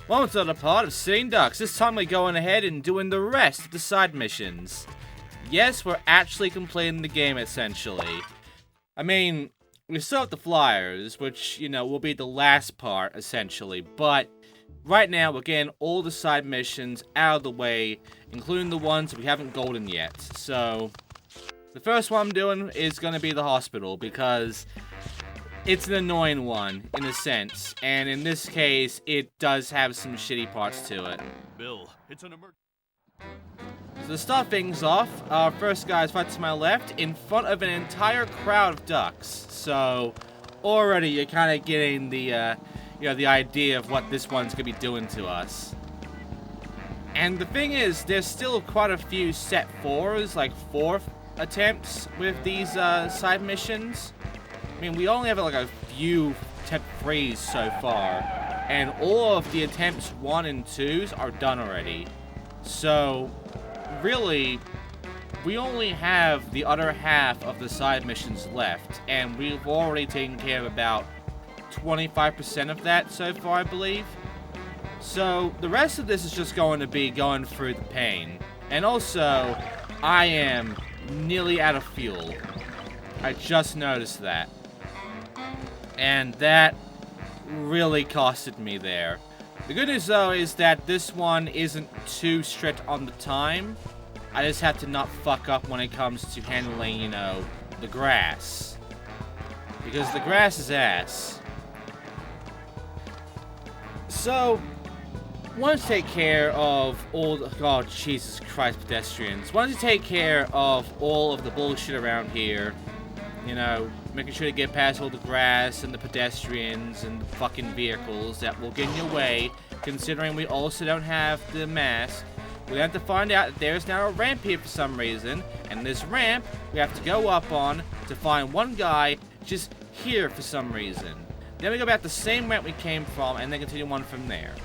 Welcome to the part of Sitting Ducks. This time we're going ahead and doing the rest of the side missions. Yes, we're actually completing the game, essentially. I mean, we still have the flyers, which, you know, will be the last part, essentially. But right now, we're getting all the side missions out of the way, including the ones that we haven't golden yet. So, the first one I'm doing is going to be the hospital, because it's an annoying one, in a sense, and in this case, it does have some shitty parts to it. Bill, it's an emergency. So to start things off, our first guy is right to my left, in front of an entire crowd of ducks. So, already you're kind of getting the, the idea of what this one's gonna be doing to us. And the thing is, there's still quite a few set 4s, like 4th attempts with these side missions. I mean, we only have like a few attempt 3s so far, and all of the attempts 1 and 2s are done already. So, really, we only have the other half of the side missions left, and we've already taken care of about 25% of that so far, I believe. So, the rest of this is just going to be going through the pain. And also, I am nearly out of fuel. I just noticed that. And that really costed me there. The good news, though, is that this one isn't too strict on the time. I just have to not fuck up when it comes to handling, you know, the grass. Because the grass is ass. So, once you take care of all the... Oh, Jesus Christ, pedestrians. Once you take care of all of the bullshit around here, you know, making sure to get past all the grass and the pedestrians and the fucking vehicles that will get in your way, considering we also don't have the mask. We have to find out that there's now a ramp here for some reason, and this ramp we have to go up on to find one guy just here for some reason. Then we go back the same ramp we came from, and then continue on from there.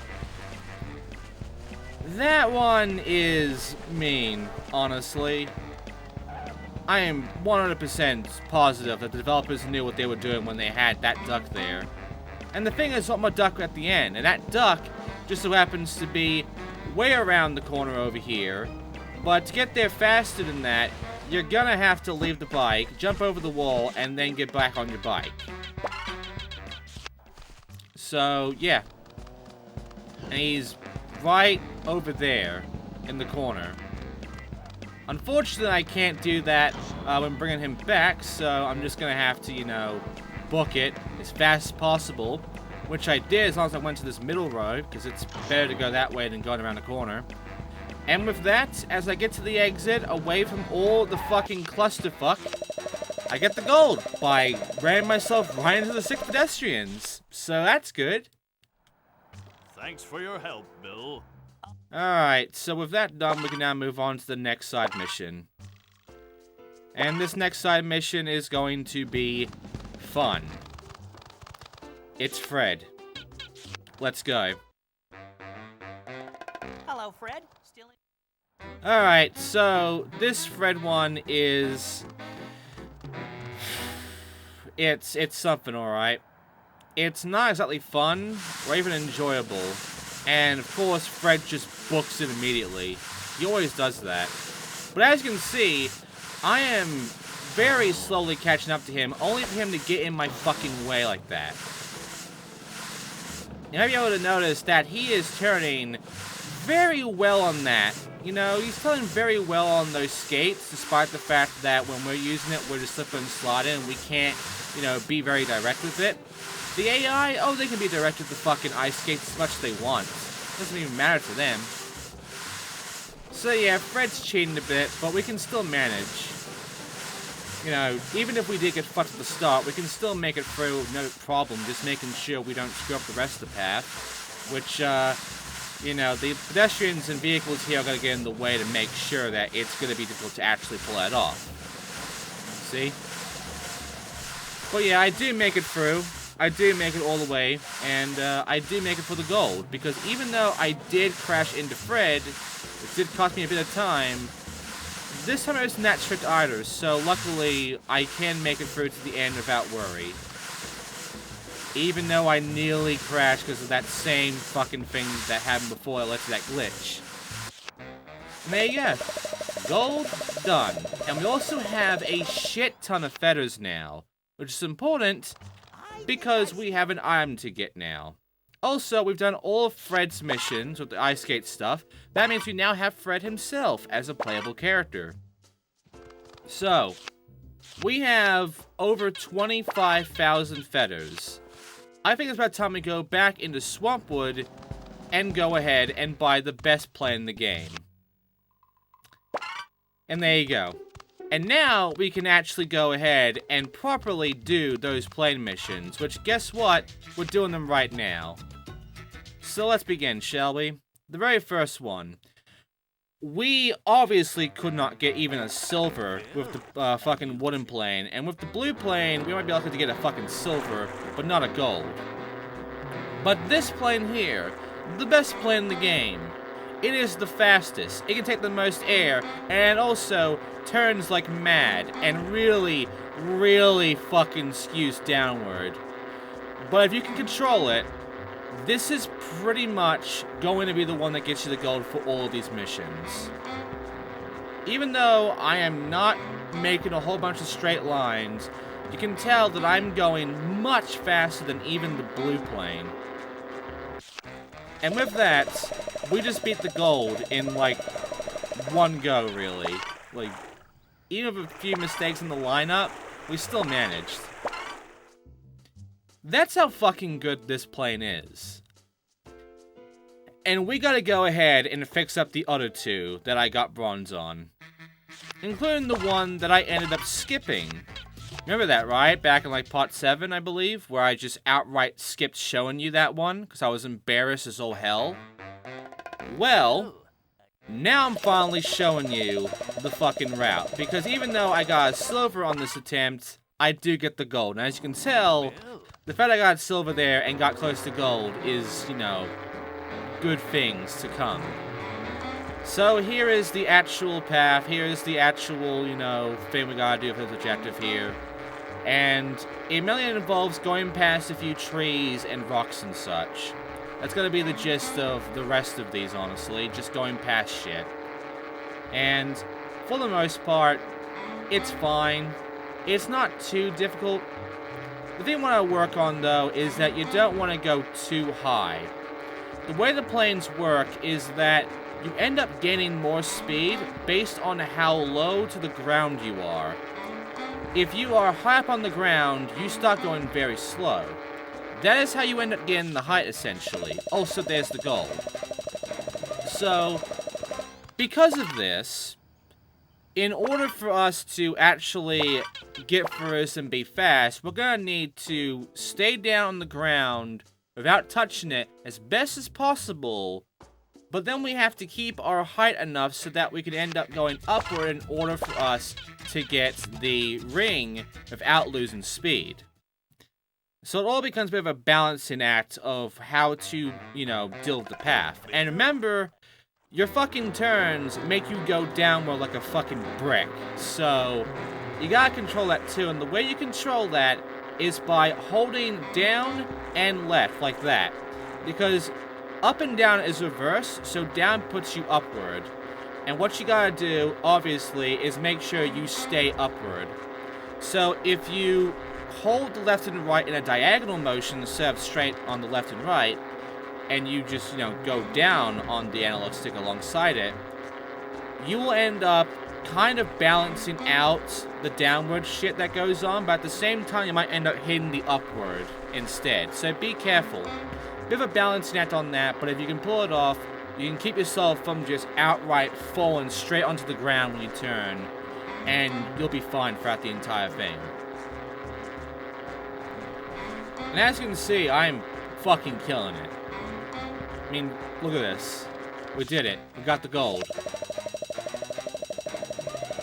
That one is mean, honestly. I am 100% positive that the developers knew what they were doing when they had that duck there. And the thing is, one more duck at the end, and that duck just so happens to be way around the corner over here. But to get there faster than that, you're gonna have to leave the bike, jump over the wall, and then get back on your bike. So, yeah. And he's right over there in the corner. Unfortunately, I can't do that when bringing him back, so I'm just gonna have to, you know, book it as fast as possible, which I did as long as I went to this middle road, because it's better to go that way than going around the corner. And with that, as I get to the exit, away from all the fucking clusterfuck, I get the gold by ramming myself right into the 6 pedestrians. So that's good. Thanks for your help, Bill. Alright, so with that done, we can now move on to the next side mission. And this next side mission is going to be fun. It's Fred. Let's go. Hello, Fred. Still in? Alright, so this Fred one is... It's something, alright. It's not exactly fun, or even enjoyable. And, of course, Fred just books it immediately. He always does that. But as you can see, I am very slowly catching up to him, only for him to get in my fucking way like that. You might be able to notice that he is turning very well on that. You know, he's turning very well on those skates, despite the fact that when we're using it, we're just slipping and sliding, and we can't, you know, be very direct with it. The AI, oh, they can be direct with the fucking ice skates as much as they want. It doesn't even matter to them. So yeah, Fred's cheating a bit, but we can still manage. You know, even if we did get fucked at the start, we can still make it through, no problem, just making sure we don't screw up the rest of the path. Which, you know, the pedestrians and vehicles here are going to get in the way to make sure that it's going to be difficult to actually pull that off. See? But yeah, I do make it through. I do make it all the way, and I do make it for the gold, because even though I did crash into Fred, it did cost me a bit of time, this time I wasn't that strict either, so luckily I can make it through to the end without worry. Even though I nearly crashed because of that same fucking thing that happened before it led to that glitch. And there you go. Gold, done. And we also have a shit ton of feathers now, which is important because we have an item to get now. Also, we've done all of Fred's missions with the ice skate stuff. That means we now have Fred himself as a playable character. So, we have over 25,000 feathers. I think it's about time we go back into Swampwood and go ahead and buy the best plane in the game. And there you go. And now we can actually go ahead and properly do those plane missions, which guess what? We're doing them right now. So let's begin, shall we? The very first one. We obviously could not get even a silver with the fucking wooden plane, and with the blue plane, we might be lucky to get a fucking silver, but not a gold. But this plane here, the best plane in the game, it is the fastest, it can take the most air, and also turns like mad, and really, really fucking skews downward. But if you can control it, this is pretty much going to be the one that gets you the gold for all of these missions. Even though I am not making a whole bunch of straight lines, you can tell that I'm going much faster than even the blue plane. And with that, we just beat the gold in like one go, really. Like, even with a few mistakes in the lineup, we still managed. That's how fucking good this plane is. And we gotta go ahead and fix up the other two that I got bronze on. Including the one that I ended up skipping. Remember that, right? Back in like part 7, I believe, where I just outright skipped showing you that one because I was embarrassed as all hell. Well, now I'm finally showing you the fucking route. Because even though I got a silver on this attempt, I do get the gold. And as you can tell, the fact I got silver there and got close to gold is, you know, good things to come. So here is the actual path. Here is the actual, you know, thing we gotta do for this objective here. And it mainly involves going past a few trees and rocks and such. That's gonna be the gist of the rest of these, honestly. Just going past shit. And for the most part, it's fine. It's not too difficult. The thing I want to work on, though, is that you don't want to go too high. The way the planes work is that you end up gaining more speed based on how low to the ground you are. If you are high up on the ground, you start going very slow. That is how you end up getting the height, essentially. Also, there's the gold. So, because of this, in order for us to actually get first and be fast, we're gonna need to stay down on the ground without touching it as best as possible, but then we have to keep our height enough so that we can end up going upward in order for us to get the ring without losing speed. So it all becomes a bit of a balancing act of how to, you know, deal with the path. And remember, your fucking turns make you go downward like a fucking brick. So, you gotta control that too. And the way you control that is by holding down and left, like that. Because up and down is reverse, so down puts you upward. And what you gotta do, obviously, is make sure you stay upward. So, if you hold the left and right in a diagonal motion instead of straight on the left and right, and you just, you know, go down on the analog stick alongside it, you will end up kind of balancing out the downward shit that goes on, but at the same time, you might end up hitting the upward instead. So be careful. Bit of a balancing act on that, but if you can pull it off, you can keep yourself from just outright falling straight onto the ground when you turn, and you'll be fine throughout the entire thing. And as you can see, I'm fucking killing it. I mean, look at this. We did it. We got the gold.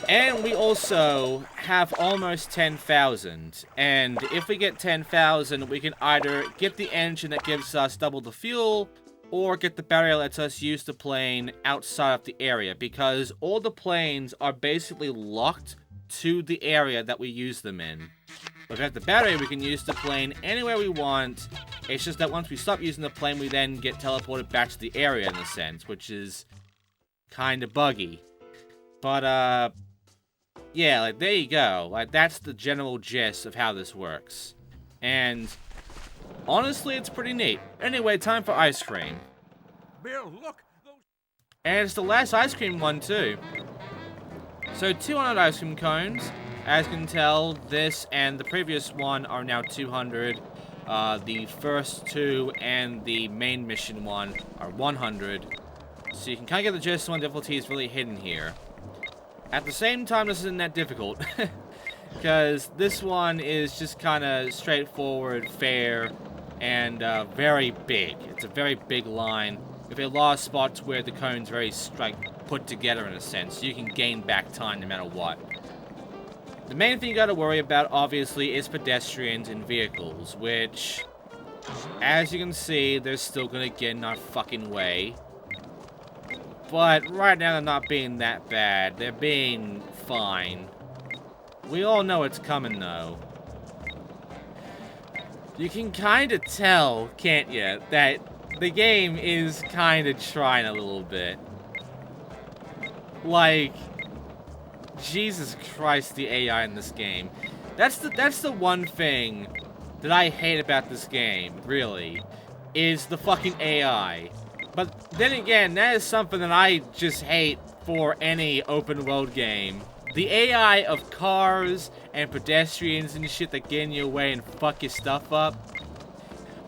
And we also have almost 10,000. And if we get 10,000, we can either get the engine that gives us double the fuel, or get the battery that lets us use the plane outside of the area. Because all the planes are basically locked to the area that we use them in. Without the battery, we can use the plane anywhere we want. It's just that once we stop using the plane, we then get teleported back to the area in a sense, which is kind of buggy. But, yeah, like, there you go. Like, that's the general gist of how this works. And, honestly, it's pretty neat. Anyway, time for ice cream. Bill, look! And it's the last ice cream one, too. So, 200 ice cream cones. As you can tell, this and the previous one are now 200. The first two and the main mission one are 100. So you can kind of get the gist when difficulty is really hidden here. At the same time, this isn't that difficult. Because this one is just kind of straightforward, fair, and very big. It's a very big line with a lot of spots where the cone's very put together in a sense. So you can gain back time no matter what. The main thing you gotta worry about, obviously, is pedestrians and vehicles, which, as you can see, they're still gonna get in our fucking way. But right now, they're not being that bad. They're being fine. We all know it's coming, though. You can kind of tell, can't you, that the game is kind of trying a little bit. Like, Jesus Christ, the AI in this game. That's the one thing that I hate about this game, really, is the fucking AI. But then again, that is something that I just hate for any open world game. The AI of cars and pedestrians and shit that get in your way and fuck your stuff up.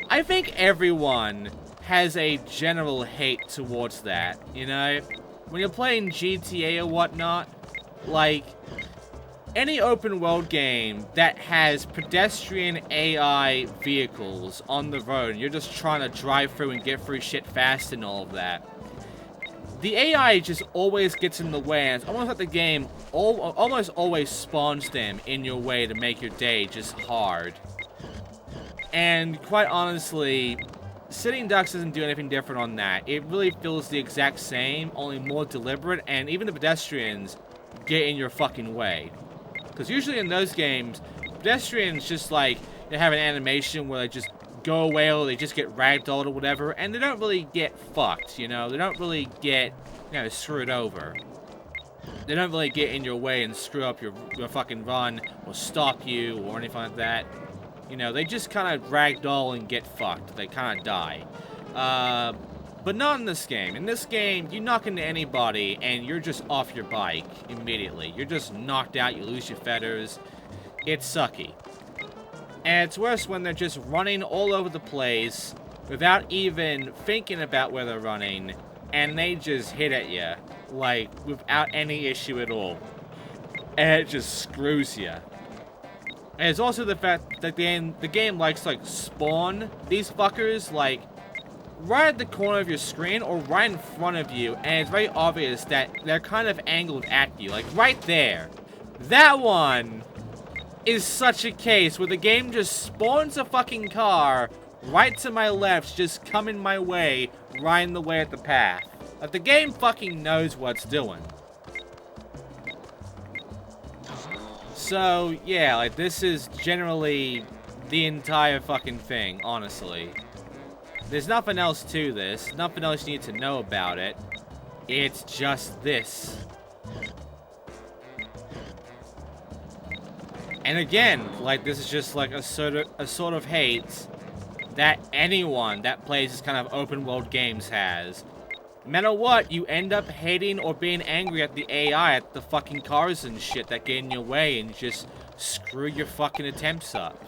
I think everyone has a general hate towards that, you know? When you're playing GTA or whatnot, like, any open world game that has pedestrian AI vehicles on the road, and you're just trying to drive through and get through shit fast and all of that, the AI just always gets in the way, and it's almost like the game almost always spawns them in your way to make your day just hard. And quite honestly, Sitting Ducks doesn't do anything different on that. It really feels the exact same, only more deliberate, and even the pedestrians get in your fucking way. Because usually in those games, pedestrians just like, they have an animation where they just go away or they just get ragdolled or whatever, and they don't really get fucked, you know? They don't really get, you know, screwed over. They don't really get in your way and screw up your fucking run or stop you or anything like that. You know, they just kind of ragdoll and get fucked. They kind of die. But not in this game. In this game, you knock into anybody and you're just off your bike immediately. You're just knocked out, you lose your feathers. It's sucky. And it's worse when they're just running all over the place without even thinking about where they're running, and they just hit at you, like, without any issue at all. And it just screws you. And it's also the fact that the game likes to, like, spawn these fuckers, like, right at the corner of your screen or right in front of you, and it's very obvious that they're kind of angled at you, like right there. That one is such a case where the game just spawns a fucking car right to my left, just coming my way, right in the way at the path. Like, the game fucking knows what it's doing. So, yeah, like, this is generally the entire fucking thing, honestly. There's nothing else to this. Nothing else you need to know about it. It's just this. And again, like, this is just like a sort of hate that anyone that plays this kind of open world games has. No matter what, you end up hating or being angry at the AI, at the fucking cars and shit that get in your way and just screw your fucking attempts up.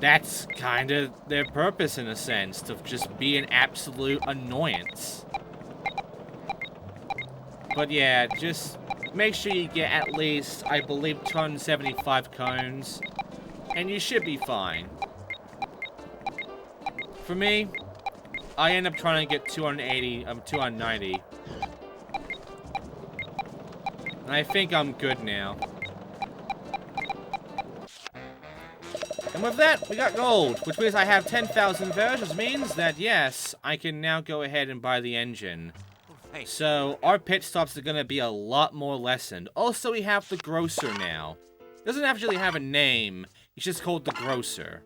That's kind of their purpose, in a sense, to just be an absolute annoyance. But yeah, just make sure you get at least, I believe, 275 cones, and you should be fine. For me, I end up trying to get 290. And I think I'm good now. And with that, we got gold, which means I have 10,000 VERs, which means that, yes, I can now go ahead and buy the engine. So, our pit stops are going to be a lot more lessened. Also, we have the grocer now. Doesn't actually have a name. He's just called the Grocer.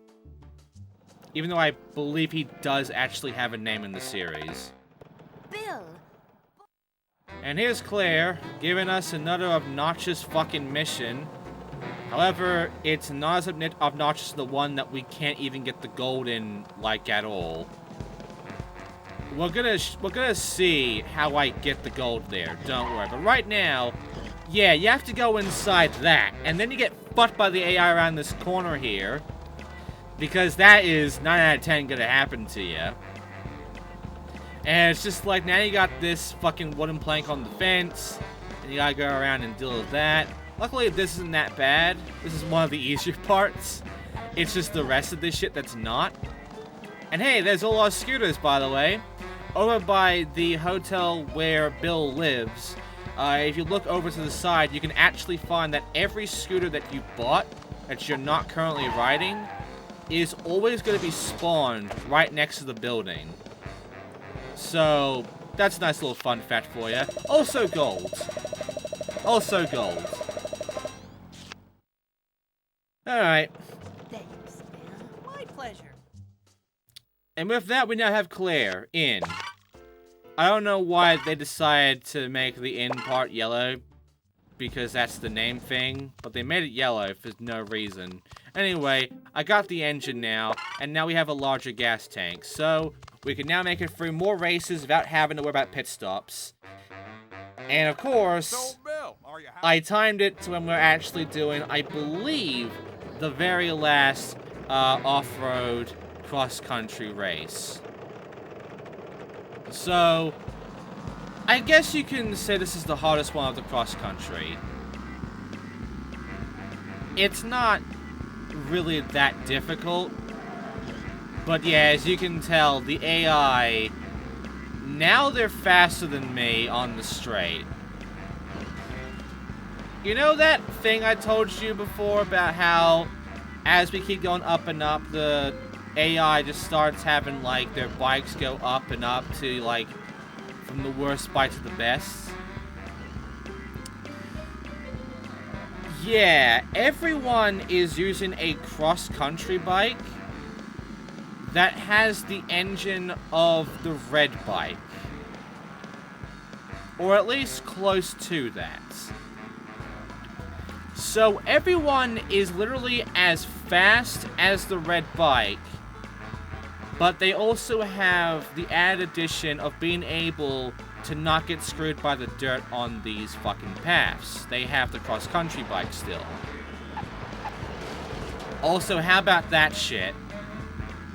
Even though I believe he does actually have a name in the series. Bill. And here's Claire, giving us another obnoxious fucking mission. However, it's not as obnoxious as the one that we can't even get the gold in, like, at all. We're gonna see how I get the gold there, don't worry. But right now, yeah, you have to go inside that, and then you get fucked by the AI around this corner here. Because that is 9 out of 10 gonna happen to you. And it's just like, now you got this fucking wooden plank on the fence, and you gotta go around and deal with that. Luckily, this isn't that bad. This is one of the easier parts. It's just the rest of this shit that's not. And hey, there's all our scooters, by the way. Over by the hotel where Bill lives, if you look over to the side, you can actually find that every scooter that you bought, that you're not currently riding, is always going to be spawned right next to the building. So, that's a nice little fun fact for you. Also gold. Also gold. Alright. Thanks, Bill. My pleasure. And with that, we now have Claire in. I don't know why they decided to make the in part yellow, because that's the name thing, but they made it yellow for no reason. Anyway, I got the engine now, and now we have a larger gas tank, so we can now make it through more races without having to worry about pit stops. And of course, I timed it to when we're actually doing, I believe, the very last off-road cross-country race. So, I guess you can say this is the hardest one of the cross-country. It's not really that difficult, but yeah, as you can tell, the AI, now they're faster than me on the straight. You know that thing I told you before about how, as we keep going up and up, the AI just starts having, like, their bikes go up and up to, like, from the worst bike to the best? Yeah, everyone is using a cross-country bike that has the engine of the red bike. Or at least close to that. So everyone is literally as fast as the red bike, but they also have the added addition of being able to not get screwed by the dirt on these fucking paths. They have the cross-country bike still. Also, how about that shit?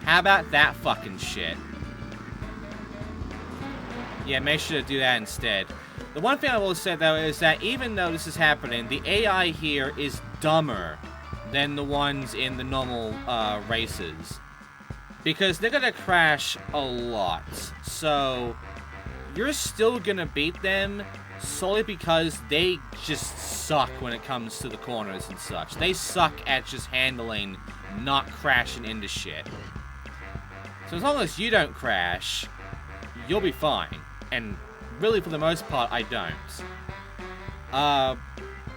How about that fucking shit? Yeah, make sure to do that instead. The one thing I will say, though, is that even though this is happening, the AI here is dumber than the ones in the normal races. Because they're gonna crash a lot. So, you're still gonna beat them solely because they just suck when it comes to the corners and such. They suck at just handling, not crashing into shit. So as long as you don't crash, you'll be fine. And really, for the most part, I don't.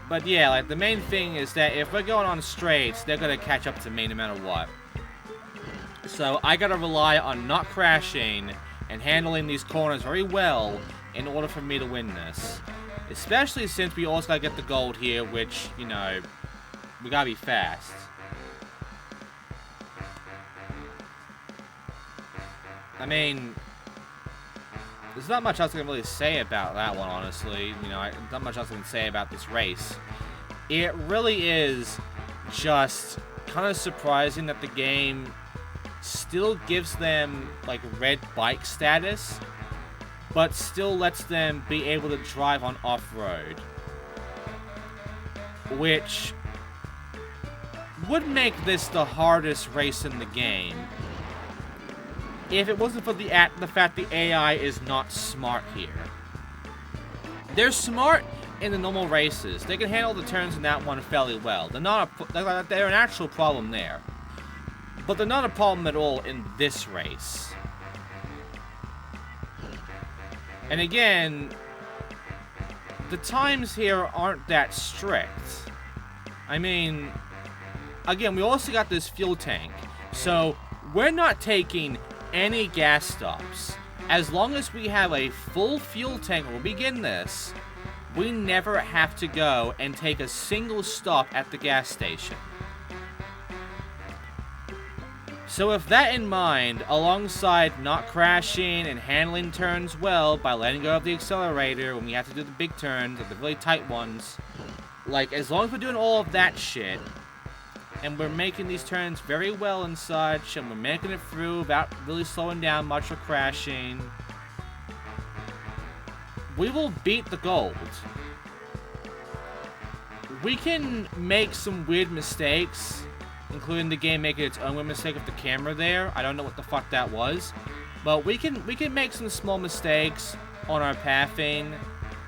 But yeah, like, the main thing is that if we're going on straights, they're gonna catch up to me no matter what. So I gotta rely on not crashing and handling these corners very well in order for me to win this. Especially since we also gotta get the gold here, which, you know, we gotta be fast. I mean, there's not much else I can really say about that one, honestly. You know, not much else I can say about this race. It really is just kind of surprising that the game still gives them, like, red bike status, but still lets them be able to drive on off-road. Which would make this the hardest race in the game if it wasn't for the fact the AI is not smart here. They're smart in the normal races. They can handle the turns in that one fairly well. They're an actual problem there. But they're not a problem at all in this race. And again, the times here aren't that strict. I mean, again, we also got this fuel tank. So, we're not taking any gas stops. As long as we have a full fuel tank when we begin this, we never have to go and take a single stop at the gas station. So with that in mind, alongside not crashing and handling turns well by letting go of the accelerator when we have to do the big turns, like the really tight ones, like, as long as we're doing all of that shit, and we're making these turns very well and such, and we're making it through without really slowing down much or crashing, we will beat the gold. We can make some weird mistakes, including the game making its own weird mistake with the camera there. I don't know what the fuck that was. But we can make some small mistakes on our pathing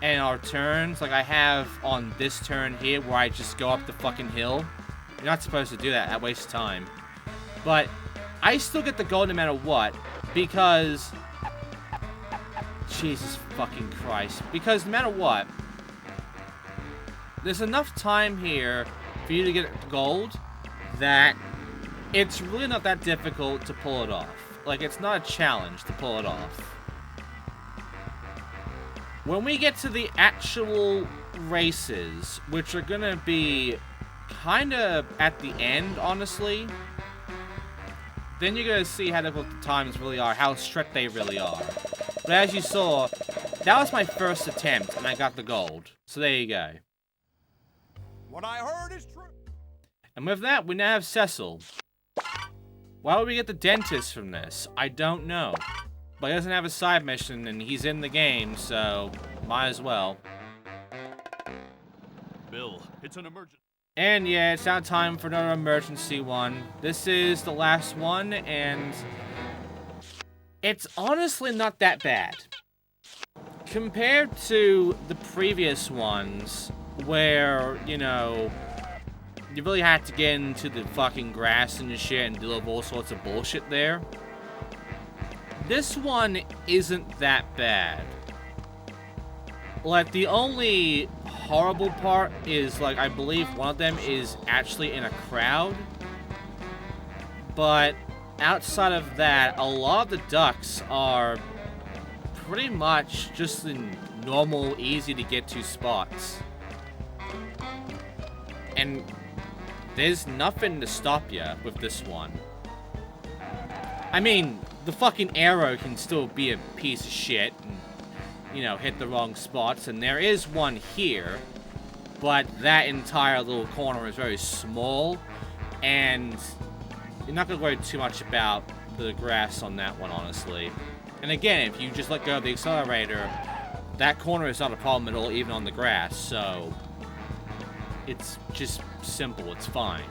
and our turns, like I have on this turn here where I just go up the fucking hill. You're not supposed to do that, that wastes time. But I still get the gold no matter what, because... Jesus fucking Christ. Because no matter what, there's enough time here for you to get gold that it's really not that difficult to pull it off. Like, it's not a challenge to pull it off. When we get to the actual races, which are gonna be kind of at the end, honestly, then you're gonna see how difficult the times really are, how strict they really are. But as you saw, that was my first attempt, and I got the gold. So there you go. What I heard is true. And with that, we now have Cecil. Why would we get the dentist from this? I don't know. But he doesn't have a side mission, and he's in the game, so might as well. Bill, it's an emergency. And yeah, it's now time for another emergency one. This is the last one, and it's honestly not that bad. Compared to the previous ones, where, you know, you really had to get into the fucking grass and shit and deal with all sorts of bullshit there. This one isn't that bad. Like, the only horrible part is, like, I believe one of them is actually in a crowd. But outside of that, a lot of the ducks are pretty much just in normal, easy to get to spots. And there's nothing to stop you with this one. I mean, the fucking arrow can still be a piece of shit and, you know, hit the wrong spots, and there is one here, but that entire little corner is very small, and you're not gonna worry too much about the grass on that one, honestly. And again, if you just let go of the accelerator, that corner is not a problem at all, even on the grass, so it's just simple, it's fine.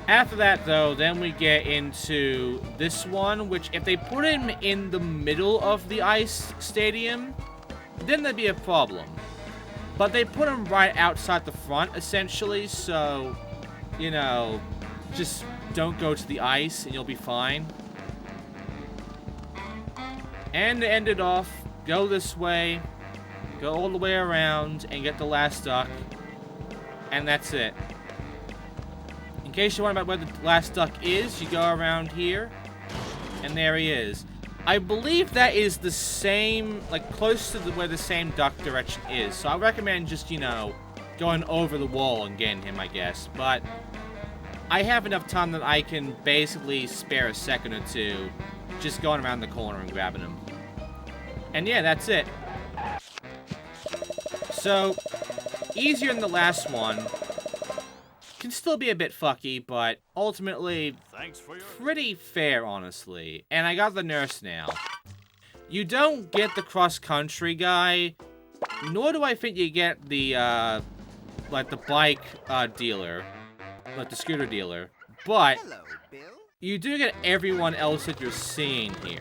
After that, though, then we get into this one, which if they put him in the middle of the ice stadium, then there'd be a problem. But they put him right outside the front, essentially, so, you know, just don't go to the ice and you'll be fine. And to end it off, go this way, go all the way around, and get the last duck. And that's it. In case you're wondering about where the last duck is, you go around here, and there he is. I believe that is the same, like, close to where the same duck direction is. So I recommend just, you know, going over the wall and getting him, I guess. But I have enough time that I can basically spare a second or two just going around the corner and grabbing him. And yeah, that's it. So, easier than the last one. Can still be a bit fucky, but ultimately pretty fair, honestly. And I got the nurse now. You don't get the cross-country guy, nor do I think you get the, like, the bike, dealer. Like, the scooter dealer. But, Hello, Bill. you do get everyone else that you're seeing here.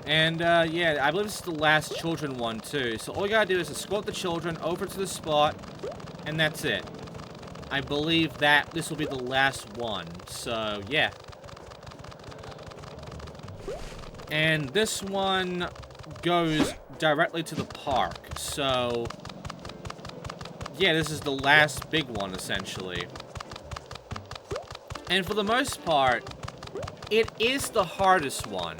And, yeah, I believe this is the last children one, too. So all you gotta do is escort the children over to the spot, and that's it. I believe that this will be the last one. So, yeah. And this one goes directly to the park. So, yeah, this is the last big one, essentially. And for the most part, it is the hardest one.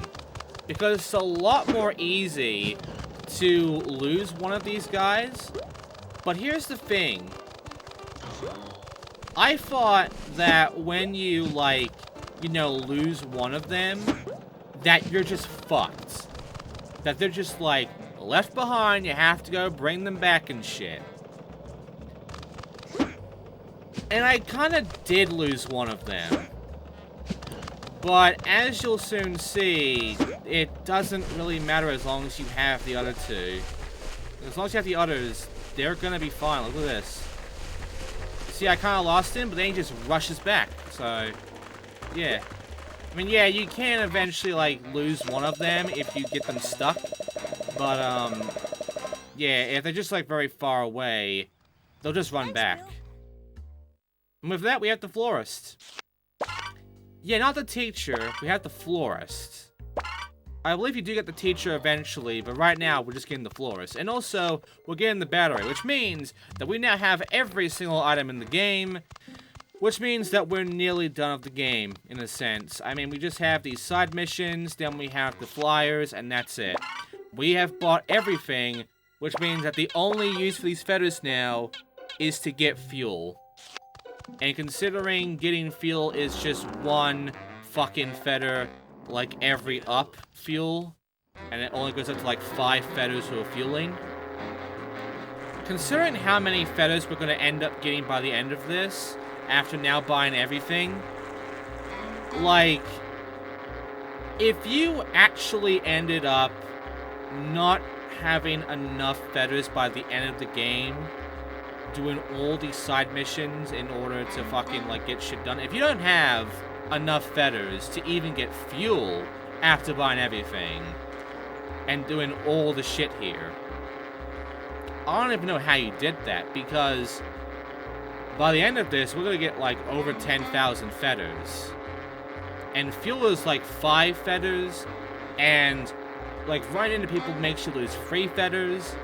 Because it's a lot more easy to lose one of these guys. But here's the thing. I thought that when you, like, you know, lose one of them, that you're just fucked. That they're just, like, left behind, you have to go bring them back and shit. And I kind of did lose one of them. But as you'll soon see, it doesn't really matter as long as you have the other two. As long as you have the others, they're gonna be fine. Look at this. See, I kind of lost him, but then he just rushes back. So, yeah. I mean, yeah, you can eventually, like, lose one of them if you get them stuck. But, yeah, if they're just, like, very far away, they'll just run back. And with that, we have the florist. Yeah, not the teacher. We have the florist. I believe you do get the teacher eventually, but right now, we're just getting the florist. And also, we're getting the battery, which means that we now have every single item in the game, which means that we're nearly done with the game, in a sense. I mean, we just have these side missions, then we have the flyers, and that's it. We have bought everything, which means that the only use for these feathers now is to get fuel. And considering getting fuel is just one fucking feather, like every up fuel, and it only goes up to like 5 feathers for fueling. Considering how many feathers we're going to end up getting by the end of this, after now buying everything, like, if you actually ended up not having enough feathers by the end of the game, doing all these side missions in order to fucking, like, get shit done. If you don't have enough feathers to even get fuel after buying everything and doing all the shit here, I don't even know how you did that, because by the end of this, we're gonna get, like, over 10,000 feathers. And fuel is, like, 5 feathers, and, like, running into people makes you lose 3 feathers.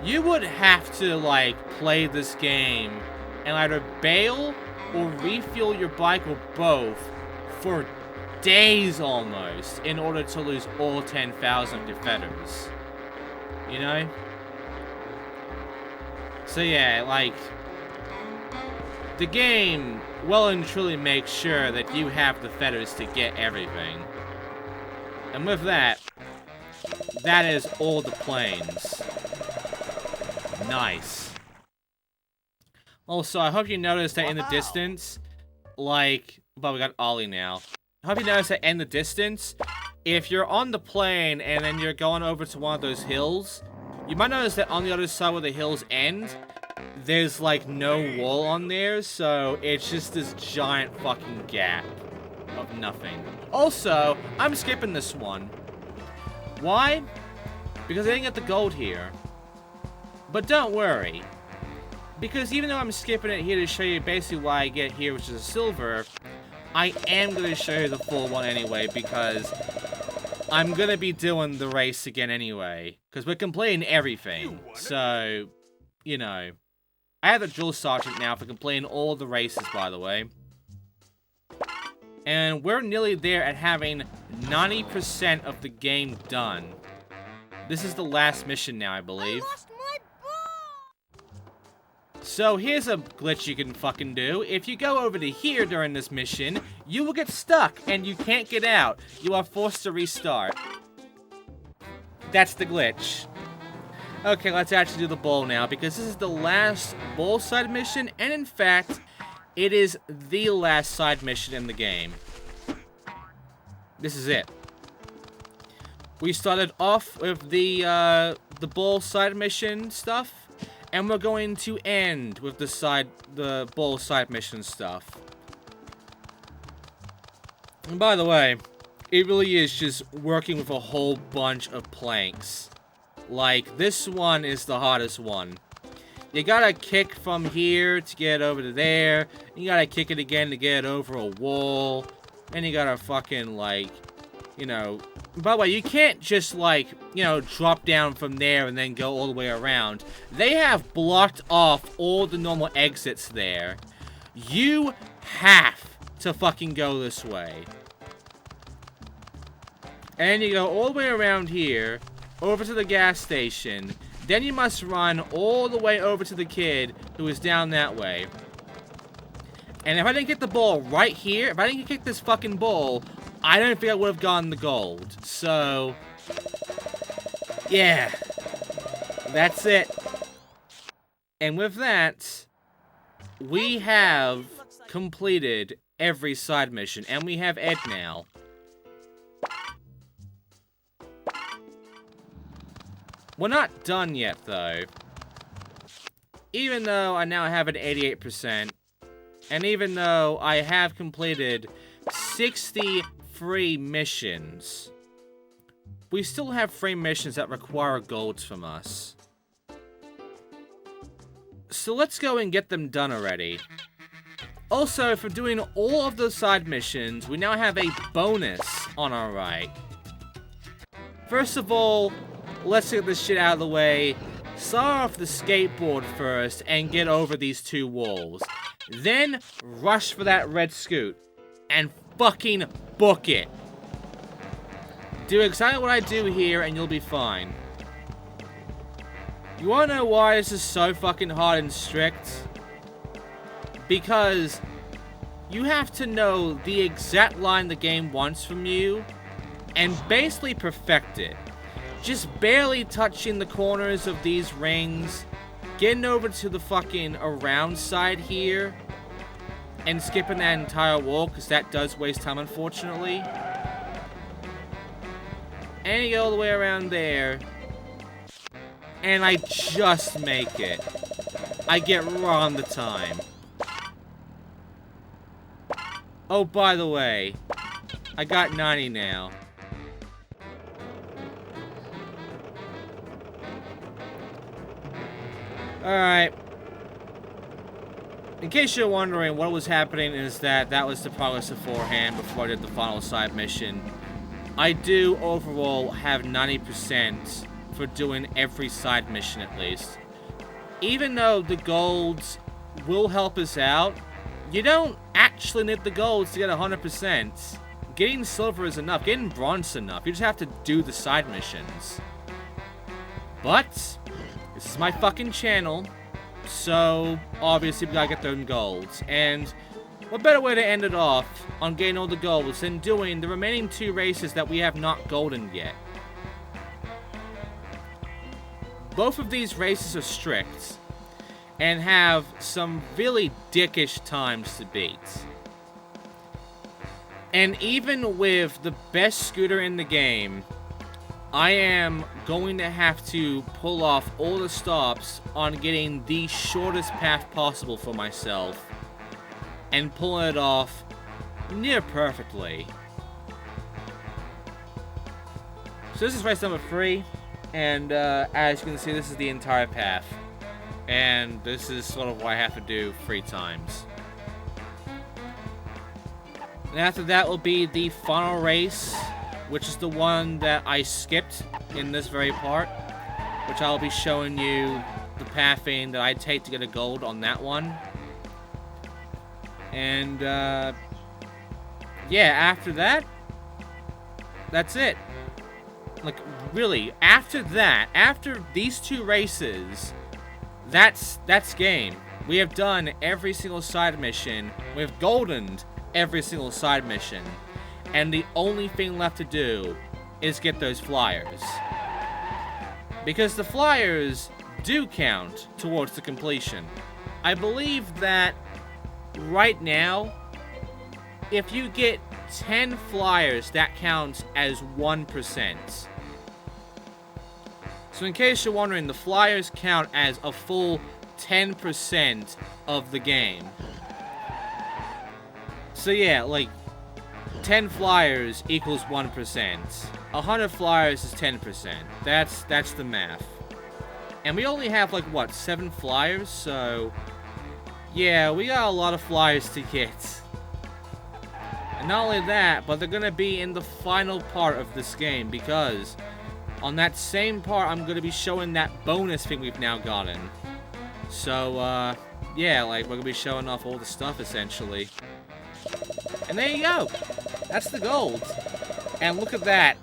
You would have to, like, play this game and either bail or refuel your bike or both for days almost in order to lose all 10,000 of your feathers. You know? So yeah, like, the game well and truly makes sure that you have the feathers to get everything. And with that, that is all the planes. Nice. Also, I hope you noticed that in the distance, like, well, we got Ollie now. I hope you noticed that in the distance, if you're on the plane and then you're going over to one of those hills, you might notice that on the other side where the hills end, there's, like, no wall on there, so it's just this giant fucking gap of nothing. Also, I'm skipping this one. Why? Because I didn't get the gold here. But don't worry, because even though I'm skipping it here to show you basically why I get here, which is a silver, I am going to show you the full one anyway, because I'm going to be doing the race again anyway, because we're completing everything, so, you know. I have a drill sergeant now for completing all the races, by the way. And we're nearly there at having 90% of the game done. This is the last mission now, I believe. So here's a glitch you can fucking do. If you go over to here during this mission, you will get stuck and you can't get out. You are forced to restart. That's the glitch. Okay, let's actually do the bowl now, because this is the last bowl side mission, and in fact, it is the last side mission in the game. This is it. We started off with the bowl side mission stuff, and we're going to end with the bowl side mission stuff. And by the way, it really is just working with a whole bunch of planks. Like, this one is the hardest one. You gotta kick from here to get over to there. You gotta kick it again to get it over a wall. And you gotta fucking, like, you know... By the way, you can't just, like, you know, drop down from there and then go all the way around. They have blocked off all the normal exits there. You have to fucking go this way. And you go all the way around here, over to the gas station. Then you must run all the way over to the kid who is down that way. And if I didn't get the ball right here, if I didn't kick this fucking ball, I don't think I would have gotten the gold. So, yeah. That's it. And with that, we have completed every side mission. And we have Ed now. We're not done yet, though. Even though I now have an 88%. And even though I have completed 60 free missions, we still have free missions that require golds from us. So let's go and get them done already. Also, for doing all of those side missions, we now have a bonus on our right. First of all, let's get this shit out of the way. Start off the skateboard first and get over these two walls. Then, rush for that red scoot. And fucking book it. Do exactly what I do here and you'll be fine. You wanna know why this is so fucking hard and strict? Because you have to know the exact line the game wants from you and basically perfect it. Just barely touching the corners of these rings, getting over to the fucking around side here, and skipping that entire wall, because that does waste time, unfortunately. And you go all the way around there, and I just make it. I get right on the time. Oh, by the way, I got 90 now. Alright. In case you're wondering, what was happening is that was the progress beforehand before I did the final side mission. I do overall have 90% for doing every side mission at least. Even though the golds will help us out, you don't actually need the golds to get 100%. Getting silver is enough, getting bronze is enough. You just have to do the side missions. But this is my fucking channel, so obviously we gotta get them golds. And what better way to end it off on getting all the golds than doing the remaining 2 races that we have not golden yet. Both of these races are strict and have some really dickish times to beat. And even with the best scooter in the game, I am going to have to pull off all the stops on getting the shortest path possible for myself and pulling it off near perfectly. So this is race number 3, and as you can see, this is the entire path. And this is sort of what I have to do 3 times. And after that will be the final race, which is the one that I skipped in this very part, which I'll be showing you the pathing that I take to get a gold on that one. And, yeah, after that, that's it. Like, really, after that, after these 2 races, that's game. We have done every single side mission. We've goldened every single side mission. And the only thing left to do is get those flyers. Because the flyers do count towards the completion. I believe that right now, if you get 10 flyers, that counts as 1%. So in case you're wondering, the flyers count as a full 10% of the game. So yeah, like, 10 flyers equals 1%. 100 flyers is 10%. That's the math. And we only have, like, what, 7 flyers? So, yeah, we got a lot of flyers to get. And not only that, but they're going to be in the final part of this game, because on that same part, I'm going to be showing that bonus thing we've now gotten. So, yeah, like, we're going to be showing off all the stuff, essentially. And there you go. That's the gold. And look at that.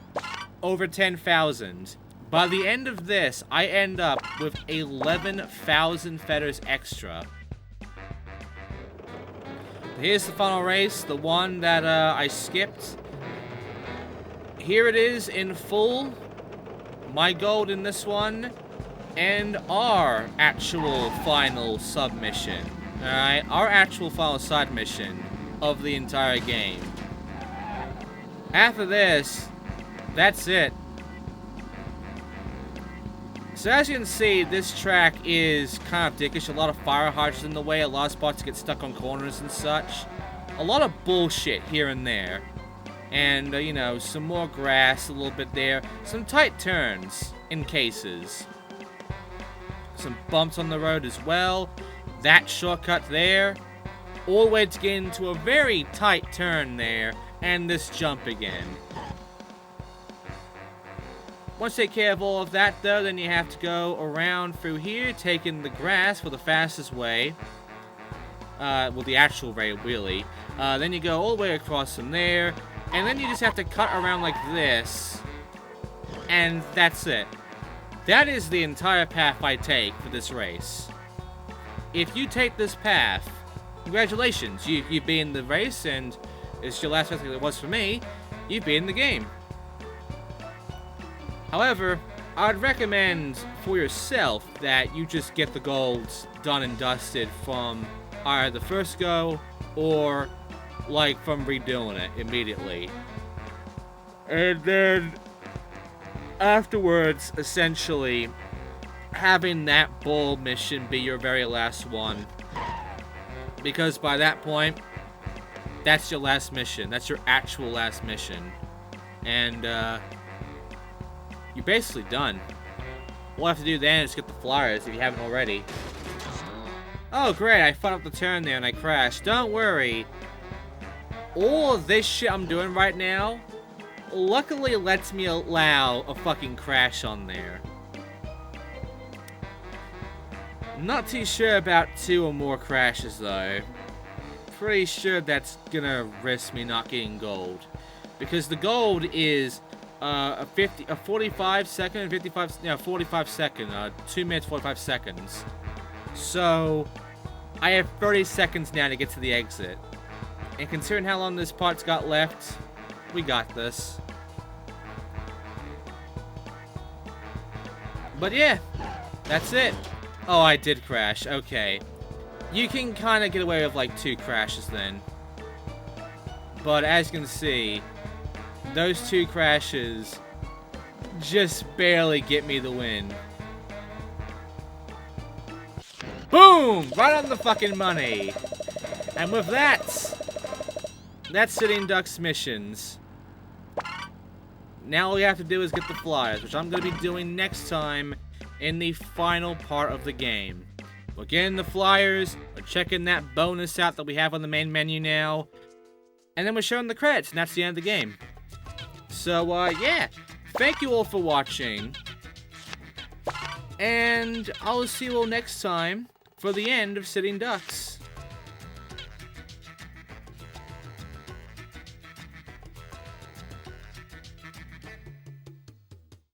Over 10,000. By the end of this, I end up with 11,000 feathers extra. Here's the final race, the one that I skipped. Here it is in full. My gold in this one. And our actual final submission. Alright, our actual final side mission of the entire game. After this, that's it. So as you can see, this track is kind of dickish. A lot of fire hydrants in the way, a lot of spots get stuck on corners and such. A lot of bullshit here and there. And, you know, some more grass a little bit there. Some tight turns in cases. Some bumps on the road as well. That shortcut there. All the way to get into a very tight turn there. And this jump again. Once you take care of all of that, though, then you have to go around through here, taking the grass for the fastest way. Well, the actual way, really. Then you go all the way across from there, and then you just have to cut around like this. And that's it. That is the entire path I take for this race. If you take this path, congratulations, you've been in the race, and it's your last race like it was for me, you've been in the game. However, I'd recommend for yourself that you just get the golds done and dusted from either the first go or like from redoing it immediately. And then afterwards, essentially, having that bowl mission be your very last one. Because by that point, that's your last mission. That's your actual last mission. And, you're basically done. All I have to do then is get the flyers if you haven't already. Oh great, I fucked up the turn there and I crashed. Don't worry. All of this shit I'm doing right now, luckily lets me allow a fucking crash on there. Not too sure about 2 or more crashes though. Pretty sure that's gonna risk me not getting gold. Because the gold is a 45 second, 45 second, 2 minutes, 45 seconds. So, I have 30 seconds now to get to the exit. And considering how long this part's got left, we got this. But yeah, that's it. Oh, I did crash, okay. You can kind of get away with like 2 crashes then. But as you can see, those 2 crashes just barely get me the win. Boom! Right on the fucking money. And with that, that's Sitting Ducks missions. Now all we have to do is get the flyers, which I'm going to be doing next time in the final part of the game. We're getting the flyers, we're checking that bonus out that we have on the main menu now, and then we're showing the credits, and that's the end of the game. So, yeah, thank you all for watching, and I'll see you all next time for the end of Sitting Ducks.